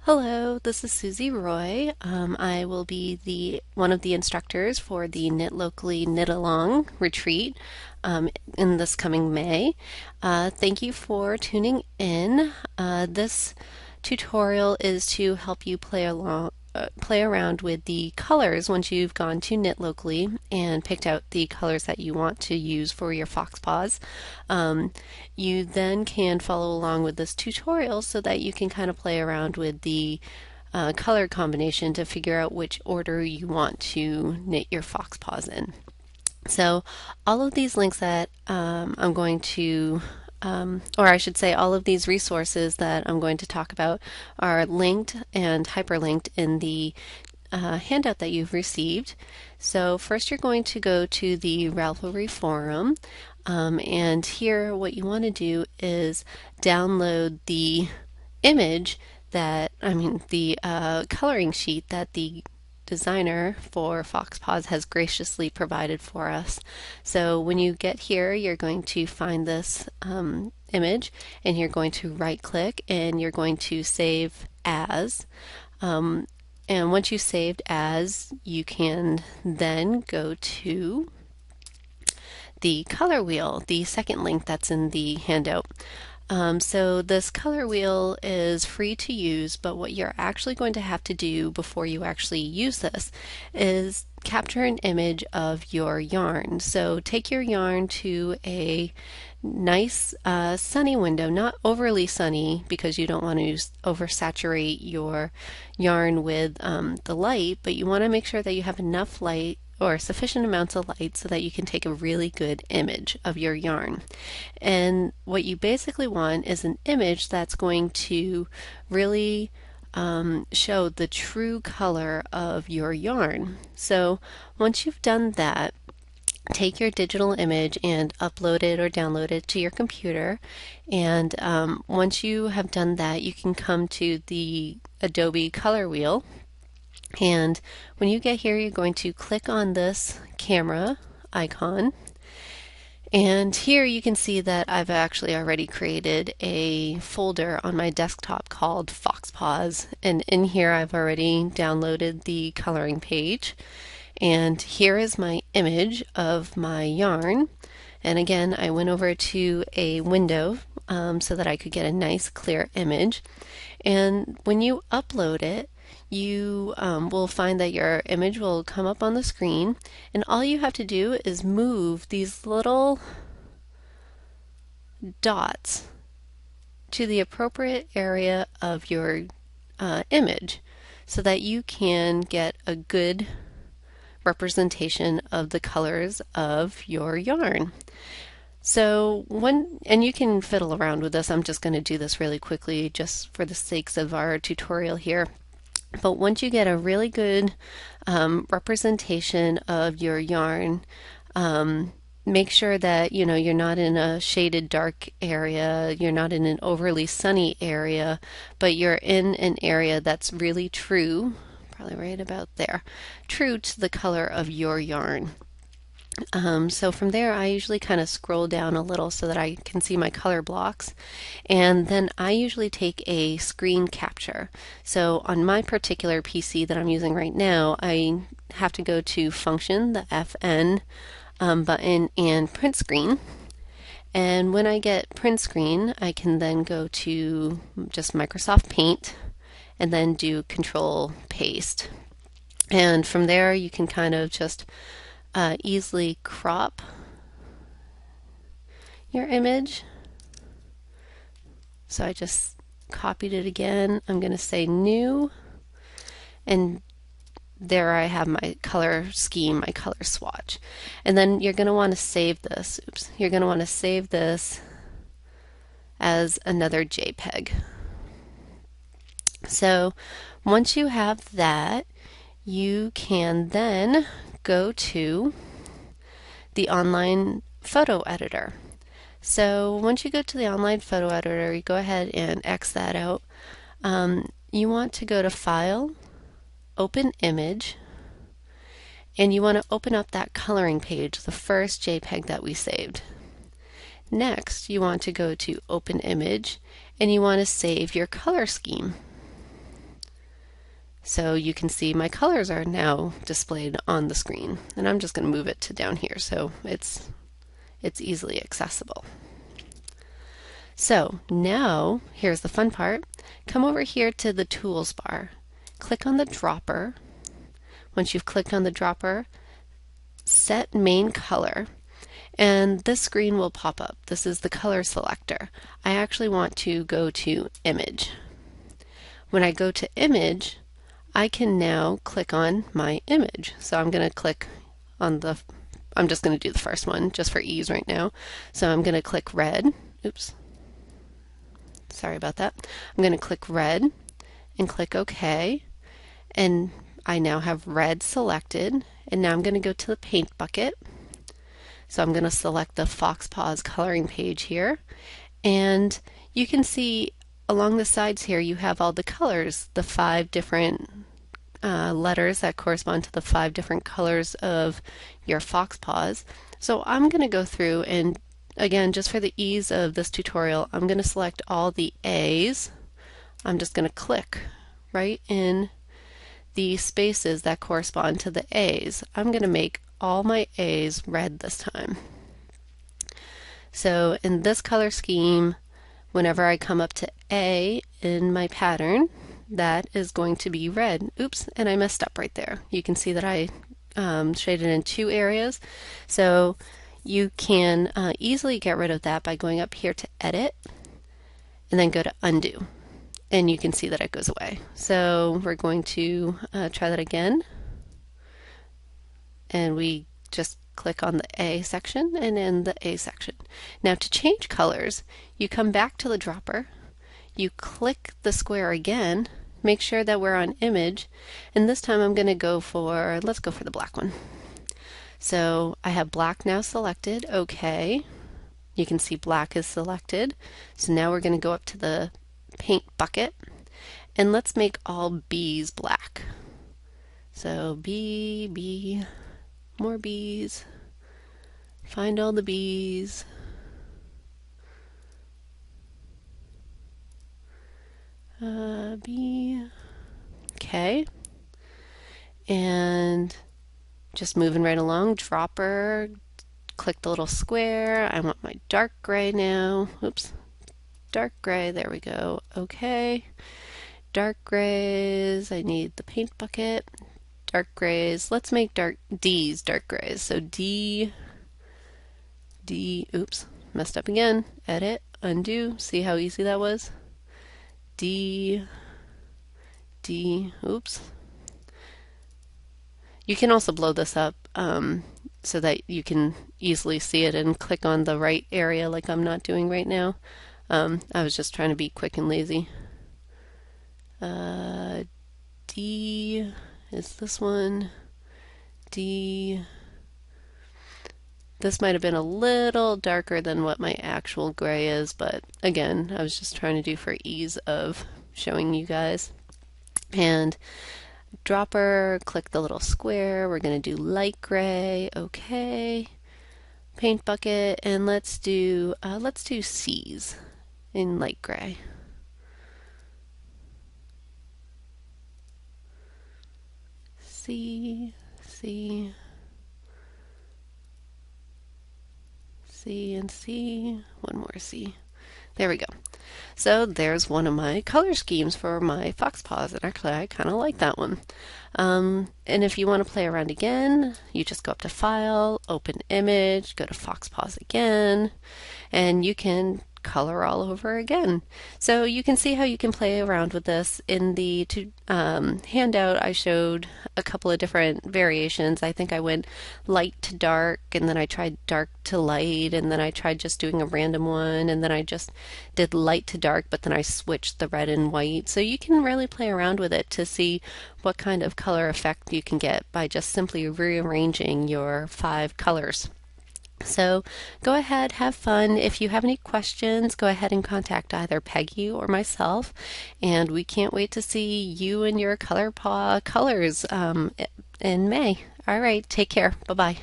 Hello, this is Susie Roy. I will be one of the instructors for the Knit Locally Knit Along retreat in this coming May. Thank you for tuning in. This tutorial is to help you play around with the colors once you've gone to Knit Locally and picked out the colors that you want to use for your Fox Paws. You then can follow along with this tutorial so that you can kind of play around with the color combination to figure out which order you want to knit your Fox Paws in. So all of these links that I'm going to or I should say, all of these resources that I'm going to talk about are linked and hyperlinked in the handout that you've received. So first you're going to go to the Ravelry forum, and here what you want to do is download the image the coloring sheet that the designer for Fox Paws has graciously provided for us. So when you get here, you're going to find this image and you're going to right click and you're going to save as. And once you saved as, you can then go to the color wheel, the second link that's in the handout. So this color wheel is free to use, but what you're actually going to have to do before you actually use this is capture an image of your yarn. So take your yarn to a nice sunny window, not overly sunny because you don't want to oversaturate your yarn with the light, but you want to make sure that you have enough light or sufficient amounts of light so that you can take a really good image of your yarn. And what you basically want is an image that's going to really show the true color of your yarn. So once you've done that, take your digital image and upload it or download it to your computer. And once you have done that, you can come to the Adobe color wheel. And when you get here, you're going to click on this camera icon. And here you can see that I've actually already created a folder on my desktop called Fox Paws. And in here, I've already downloaded the coloring page. And here is my image of my yarn. And again, I went over to a window so that I could get a nice clear image. And when you upload it, you will find that your image will come up on the screen, and all you have to do is move these little dots to the appropriate area of your image so that you can get a good representation of the colors of your yarn. So and you can fiddle around with this. I'm just going to do this really quickly just for the sakes of our tutorial here. But once you get a really good representation of your yarn, make sure that you're not in a shaded dark area, you're not in an overly sunny area, but you're in an area that's really true, probably right about there, true to the color of your yarn. So from there, I usually kind of scroll down a little so that I can see my color blocks. And then I usually take a screen capture. So on my particular PC that I'm using right now, I have to go to Function, the FN button, and Print Screen. And when I get Print Screen, I can then go to just Microsoft Paint and then do Control Paste. And from there, you can kind of just easily crop your image. So I just copied it again. I'm going to say new, and there I have my color scheme, my color swatch. And then you're going to want to save this. You're going to want to save this as another JPEG. So once you have that, you can then go to the online photo editor. So once you go to the online photo editor, you go ahead and X that out. You want to go to File, Open Image, and you want to open up that coloring page, the first JPEG that we saved. Next, you want to go to Open Image, and you want to save your color scheme. So you can see my colors are now displayed on the screen. And I'm just going to move it to down here so it's easily accessible. So now, here's the fun part. Come over here to the Tools bar. Click on the dropper. Once you've clicked on the dropper, set main color. And this screen will pop up. This is the color selector. I actually want to go to image. When I go to image, I can now click on my image. So I'm going to click on I'm just going to do the first one just for ease right now. So I'm going to click red. Oops. Sorry about that. I'm going to click red and click OK. And I now have red selected. And now I'm going to go to the paint bucket. So I'm going to select the Fox Paws coloring page here. And you can see along the sides here you have all the colors, the 5 different letters that correspond to the 5 different colors of your fox paws. So I'm going to go through and again, just for the ease of this tutorial, I'm going to select all the A's. I'm just going to click right in the spaces that correspond to the A's. I'm going to make all my A's red this time. So in this color scheme, whenever I come up to A in my pattern, that is going to be red. Oops, and I messed up right there. You can see that I shaded in 2 areas. So you can easily get rid of that by going up here to Edit and then go to Undo. And you can see that it goes away. So we're going to try that again. And we just click on the A section and in the A section. Now to change colors, you come back to the dropper, you click the square again, make sure that we're on image, and this time I'm going to go for, let's go for the black one. So I have black now selected, OK. You can see black is selected. So now we're going to go up to the paint bucket and let's make all B's black. So B, more B's, find all the B's. B, okay, and just moving right along, dropper, click the little square. I want my dark gray now. Oops, dark gray, there we go. Okay, dark grays, I need the paint bucket. Dark grays, let's make D's dark grays. So D, oops, messed up again. Edit, undo, see how easy that was? D, oops. You can also blow this up so that you can easily see it and click on the right area like I'm not doing right now. I was just trying to be quick and lazy. D is this one. D. This might have been a little darker than what my actual gray is, but again, I was just trying to do for ease of showing you guys. And dropper, click the little square. We're going to do light gray. Okay. Paint bucket, and let's do C's in light gray. C, C, C, and C. One more C. There we go. So there's one of my color schemes for my fox paws, and actually I kind of like that one. And if you want to play around again, you just go up to File, Open Image, go to Fox Paws again, and you can color all over again. So you can see how you can play around with this. In the handout, I showed a couple of different variations. I think I went light to dark, and then I tried dark to light, and then I tried just doing a random one, and then I just did light to dark, but then I switched the red and white. So you can really play around with it to see what kind of color effect you can get by just simply rearranging your 5 colors. So go ahead, have fun. If you have any questions, go ahead and contact either Peggy or myself, and we can't wait to see you and your color paw colors in May. All right, take care. Bye-bye.